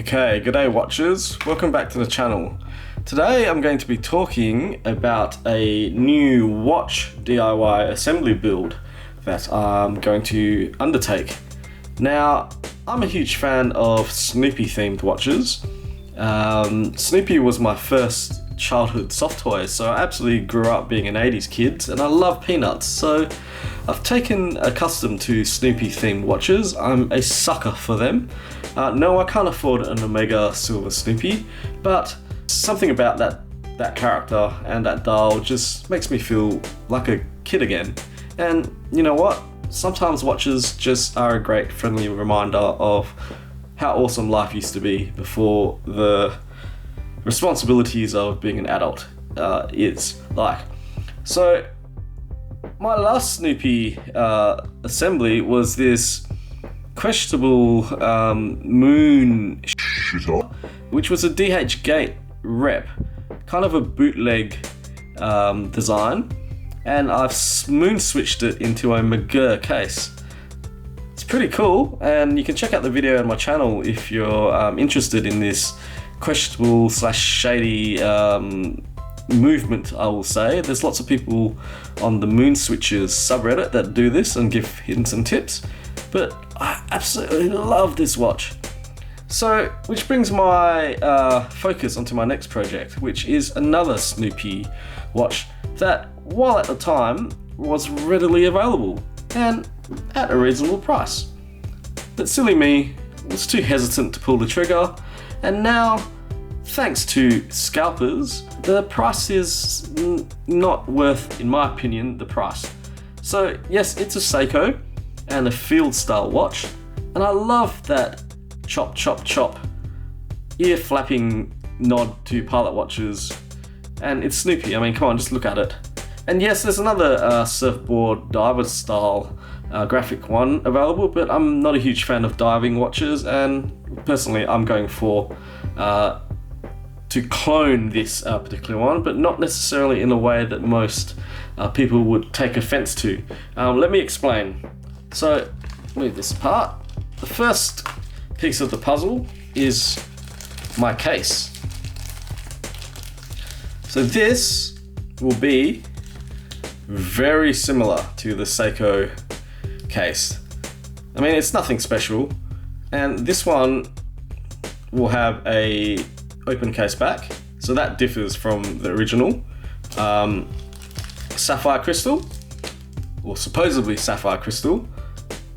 Okay, good day watchers, welcome back to the channel. Today I'm going to be talking about a new watch DIY assembly build that I'm going to undertake. Now, I'm a huge fan of Snoopy themed watches. Snoopy was my first childhood soft toy, so I absolutely grew up being an 80s kid and I love peanuts, so I've taken accustomed to Snoopy themed watches. I'm a sucker for them. No, I can't afford an Omega Silver Snoopy, but something about that character and that dial just makes me feel like a kid again. And you know what? Sometimes watches just are a great friendly reminder of how awesome life used to be before the responsibilities of being an adult is like. So my last Snoopy assembly was this questionable moon shitter, which was a DH Gate rep, kind of a bootleg design, and I've moon switched it into a McGurr case. It's pretty cool, and you can check out the video on my channel if you're interested in this questionable / shady movement, I will say. There's lots of people on the Moon Switchers subreddit that do this and give hints and tips, but I absolutely love this watch. So, which brings my focus onto my next project, which is another Snoopy watch that, while at the time, was readily available and at a reasonable price. But silly me was too hesitant to pull the trigger, and now, thanks to scalpers, the price is not worth, in my opinion, the price. So yes, it's a Seiko and a field style watch, and I love that chop chop chop ear flapping nod to pilot watches, and it's Snoopy. I mean, come on, just look at it. And yes, there's another surfboard diver style graphic one available, but I'm not a huge fan of diving watches, and personally I'm going for to clone this particular one, but not necessarily in a way that most people would take offense to. Let me explain. So, move this apart. The first piece of the puzzle is my case. So this will be very similar to the Seiko case. I mean, it's nothing special, and this one will have a open case back, so that differs from the original. Sapphire crystal, or supposedly sapphire crystal,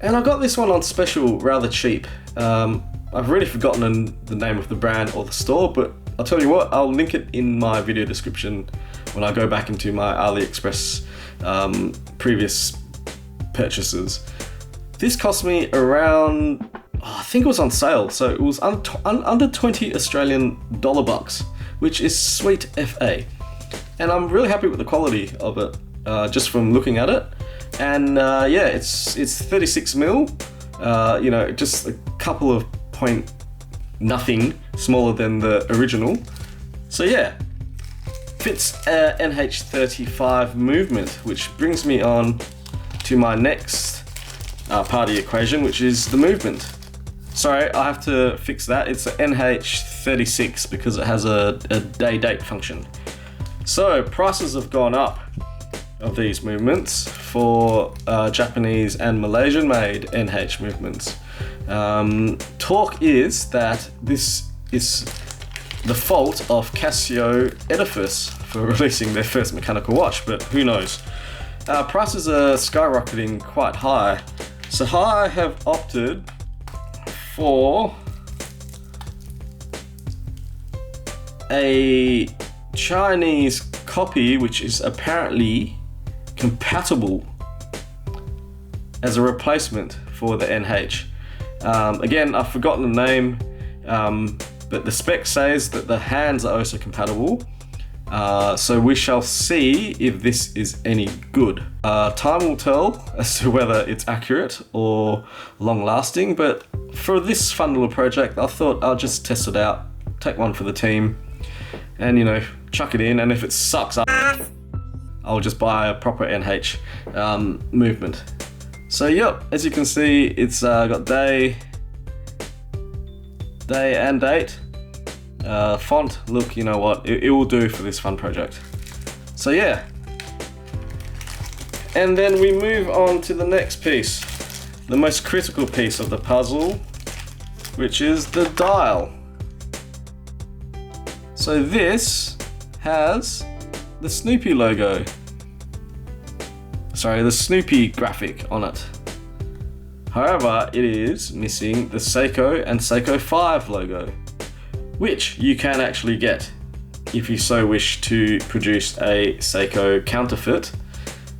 and I got this one on special rather cheap. I've already forgotten the name of the brand or the store, but I'll tell you what, I'll link it in my video description when I go back into my AliExpress previous purchases. This cost me around, I think it was on sale, so it was under 20 Australian dollar bucks, which is sweet FA. And I'm really happy with the quality of it, just from looking at it. And yeah, it's 36 mil, you know, just a couple of point nothing smaller than the original. So yeah, fits NH35 movement, which brings me on to my next part of the equation, which is the movement. Sorry, I have to fix that. It's a NH36 because it has a day-date function. So prices have gone up of these movements for Japanese and Malaysian made NH movements. Talk is that this is the fault of Casio Edifice for releasing their first mechanical watch, but who knows. Prices are skyrocketing quite high, so I have opted for a Chinese copy, which is apparently compatible as a replacement for the NH. Again, I've forgotten the name, but the spec says that the hands are also compatible. So we shall see if this is any good. Time will tell as to whether it's accurate or long lasting, but for this fun little project, I thought I'll just test it out, take one for the team, and you know, chuck it in, and if it sucks, I'll just buy a proper NH movement. So yep, as you can see, it's got day day and date. Font, look, you know what, it will do for this fun project. So yeah. And then we move on to the next piece, the most critical piece of the puzzle, which is the dial. So this has the Snoopy logo. Sorry, the Snoopy graphic on it. However, it is missing the Seiko and Seiko 5 logo, which you can actually get if you so wish to produce a Seiko counterfeit.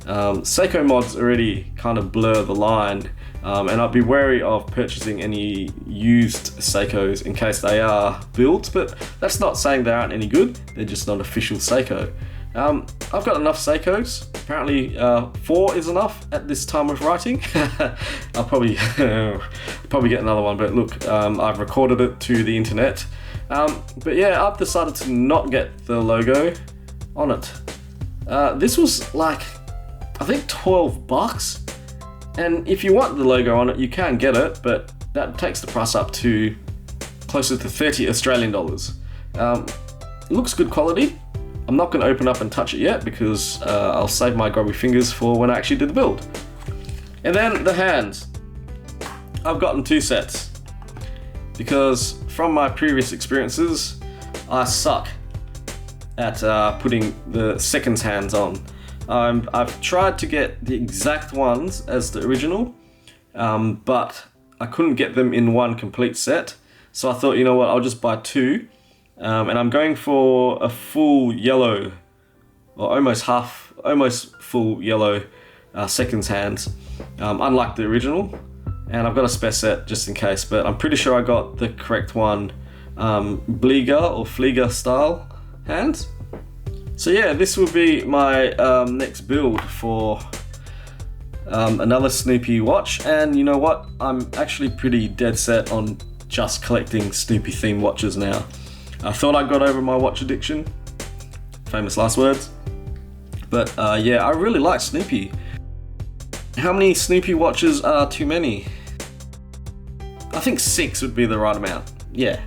Seiko mods already kind of blur the line, and I'd be wary of purchasing any used Seikos in case they are builds, but that's not saying they aren't any good, they're just not official Seiko. I've got enough Seikos. Apparently 4 is enough at this time of writing. I'll probably get another one, but look, I've recorded it to the internet. But yeah, I've decided to not get the logo on it. This was like, I think 12 bucks. And if you want the logo on it, you can get it, but that takes the price up to closer to 30 Australian dollars. It looks good quality. I'm not going to open up and touch it yet because I'll save my grubby fingers for when I actually do the build. And then the hands. I've gotten 2 sets because from my previous experiences, I suck at putting the seconds hands on. I've tried to get the exact ones as the original, but I couldn't get them in one complete set. So I thought, you know what, I'll just buy 2. And I'm going for a full yellow, or almost full yellow seconds hands, unlike the original. And I've got a spare set just in case, but I'm pretty sure I got the correct one, Blieger or Flieger style hands. So yeah, this will be my next build for another Snoopy watch. And you know what? I'm actually pretty dead set on just collecting Snoopy themed watches now. I thought I got over my watch addiction, famous last words, but yeah, I really like Snoopy. How many Snoopy watches are too many? I think 6 would be the right amount. Yeah,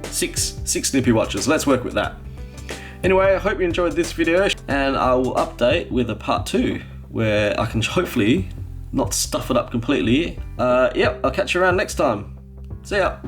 6 Snoopy watches, let's work with that. Anyway, I hope you enjoyed this video, and I will update with a part 2, where I can hopefully not stuff it up completely. Yep, I'll catch you around next time. See ya.